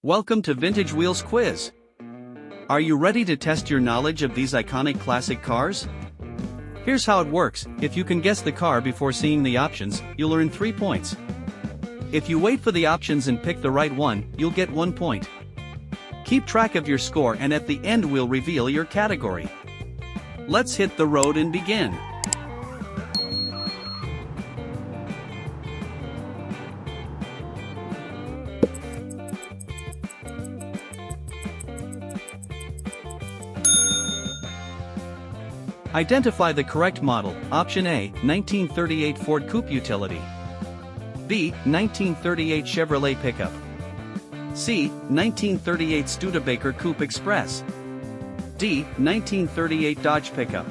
Welcome to Vintage Wheels Quiz. Are you ready to test your knowledge of these iconic classic cars? Here's how it works. If you can guess the car before seeing the options, you'll earn 3 points. If you wait for the options and pick the right one, you'll get 1 point. Keep track of your score and at the end we'll reveal your category. Let's hit the road and begin. Identify the correct model. Option A, 1938 Ford Coupe Utility. B, 1938 Chevrolet Pickup. C, 1938 Studebaker Coupe Express. D, 1938 Dodge Pickup.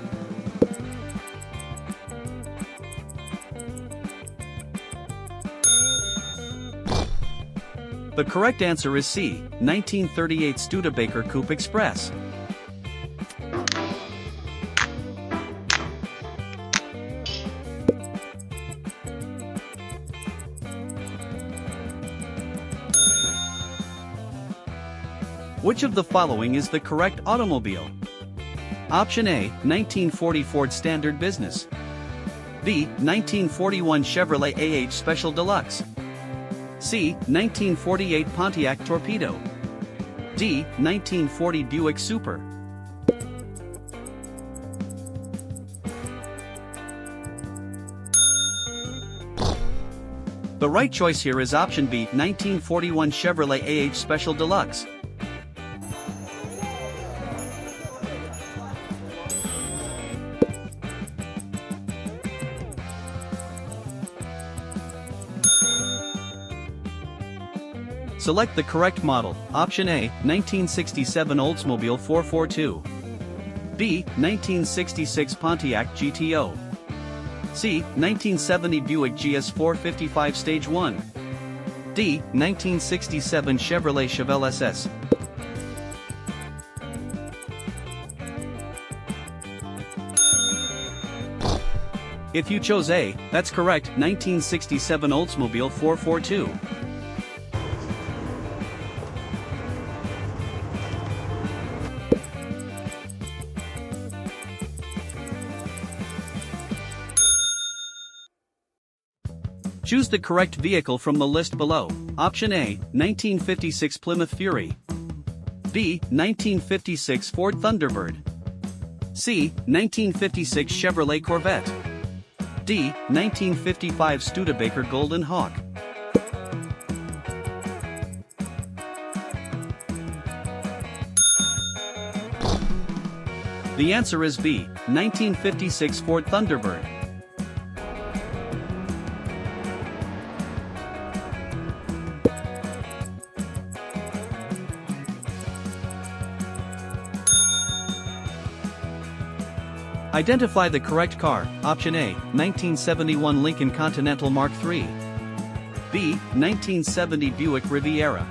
The correct answer is C, 1938 Studebaker Coupe Express. Which of the following is the correct automobile? Option A, 1940 Ford Standard Business. B, 1941 Chevrolet AH Special Deluxe. C, 1948 Pontiac Torpedo. D, 1940 Buick Super. The right choice here is option B, 1941 Chevrolet AH Special Deluxe. Select the correct model. Option A, 1967 Oldsmobile 442. B, 1966 Pontiac GTO. C, 1970 Buick GS 455 Stage 1. D, 1967 Chevrolet Chevelle SS. If you chose A, that's correct, 1967 Oldsmobile 442. Choose the correct vehicle from the list below. Option A, 1956 Plymouth Fury. B, 1956 Ford Thunderbird. C, 1956 Chevrolet Corvette. D, 1955 Studebaker Golden Hawk. The answer is B, 1956 Ford Thunderbird. Identify the correct car. Option A, 1971 Lincoln Continental Mark III. B, 1970 Buick Riviera.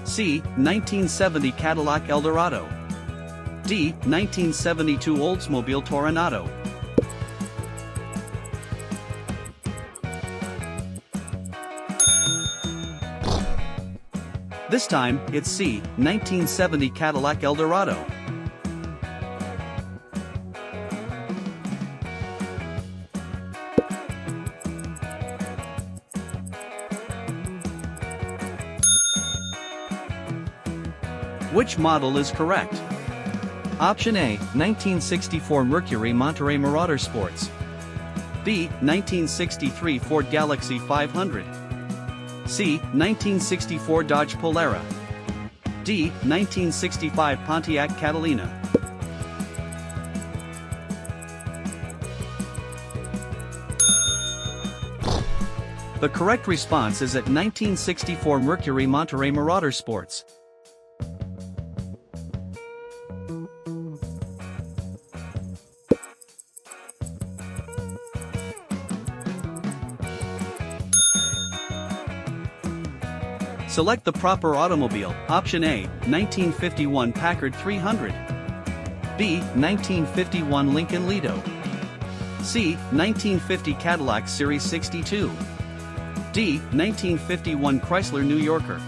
C, 1970 Cadillac Eldorado. D, 1972 Oldsmobile Toronado. This time, it's C, 1970 Cadillac Eldorado. Which model is correct? Option A, 1964 Mercury Monterey Marauder Sports. B, 1963 Ford Galaxy 500. C, 1964 Dodge Polara. D, 1965 Pontiac Catalina. The correct response is at 1964 Mercury Monterey Marauder Sports. Select the proper automobile. Option A, 1951 Packard 300. B, 1951 Lincoln Lido. C, 1950 Cadillac Series 62. D, 1951 Chrysler New Yorker.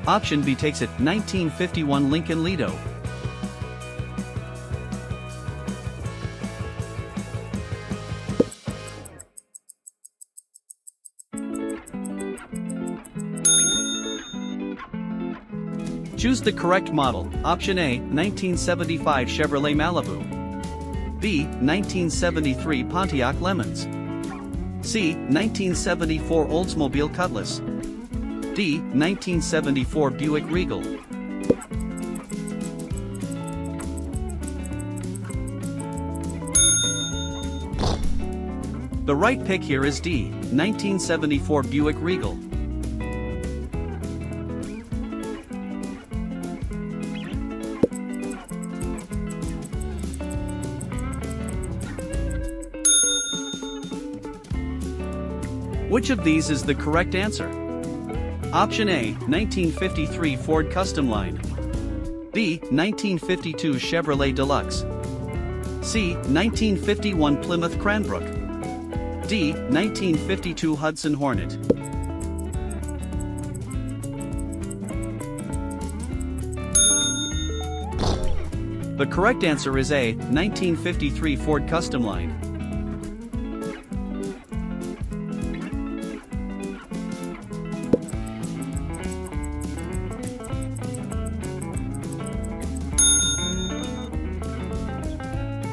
Option B takes it, 1951 Lincoln Lido. Choose the correct model. Option A, 1975 Chevrolet Malibu. B, 1973 Pontiac Lemons. C, 1974 Oldsmobile Cutlass. D, 1974 Buick Regal. The right pick here is D, 1974 Buick Regal. Which of these is the correct answer? Option A, 1953 Ford Custom Line. B, 1952 Chevrolet Deluxe. C, 1951 Plymouth Cranbrook. D, 1952 Hudson Hornet. The correct answer is A, 1953 Ford Custom Line.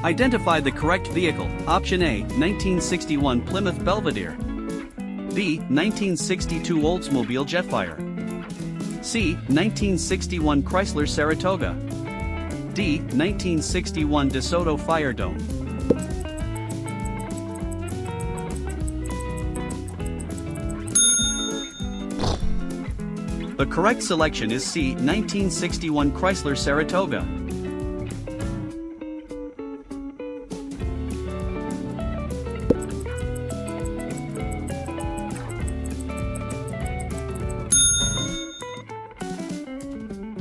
Identify the correct vehicle. Option A, 1961 Plymouth Belvedere. B, 1962 Oldsmobile Jetfire. C, 1961 Chrysler Saratoga. D, 1961 DeSoto Fire Dome. The correct selection is C, 1961 Chrysler Saratoga.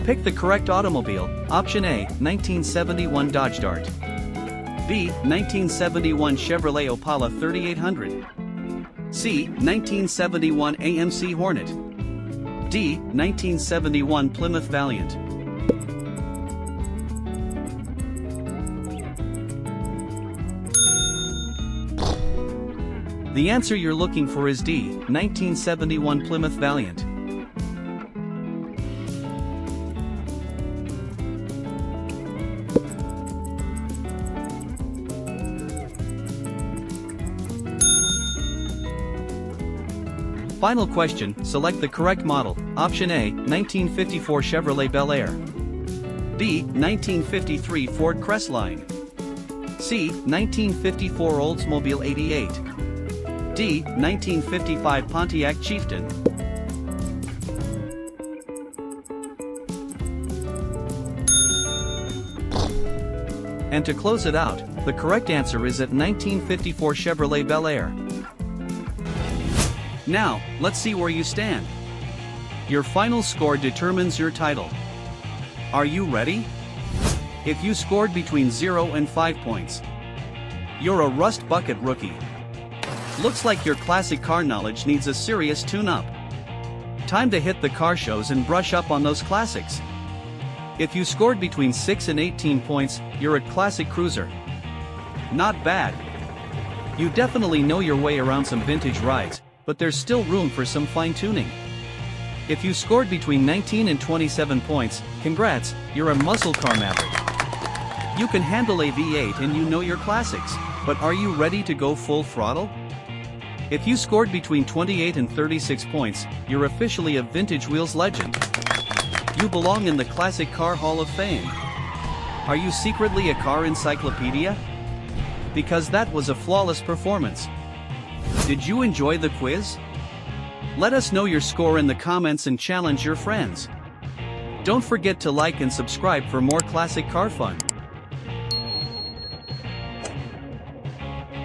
Pick the correct automobile. Option A, 1971 Dodge Dart. B, 1971 Chevrolet Opala 3800. C, 1971 AMC Hornet. D, 1971 Plymouth Valiant. The answer you're looking for is D, 1971 Plymouth Valiant. Final question, select the correct model. Option A, 1954 Chevrolet Bel Air. B, 1953 Ford Crestline. C, 1954 Oldsmobile 88. D, 1955 Pontiac Chieftain. And to close it out, the correct answer is at 1954 Chevrolet Bel Air. Now, let's see where you stand. Your final score determines your title. Are you ready? If you scored between 0 and 5 points, you're a rust bucket rookie. Looks like your classic car knowledge needs a serious tune-up. Time to hit the car shows and brush up on those classics. If you scored between 6 and 18 points, you're a classic cruiser. Not bad. You definitely know your way around some vintage rides, but there's still room for some fine-tuning. If you scored between 19 and 27 points, congrats, you're a muscle car maverick. You can handle a V8 and you know your classics, but are you ready to go full throttle? If you scored between 28 and 36 points, you're officially a Vintage Wheels legend. You belong in the Classic Car Hall of Fame. Are you secretly a car encyclopedia? Because that was a flawless performance. Did you enjoy the quiz? Let us know your score in the comments and challenge your friends. Don't forget to like and subscribe for more classic car fun.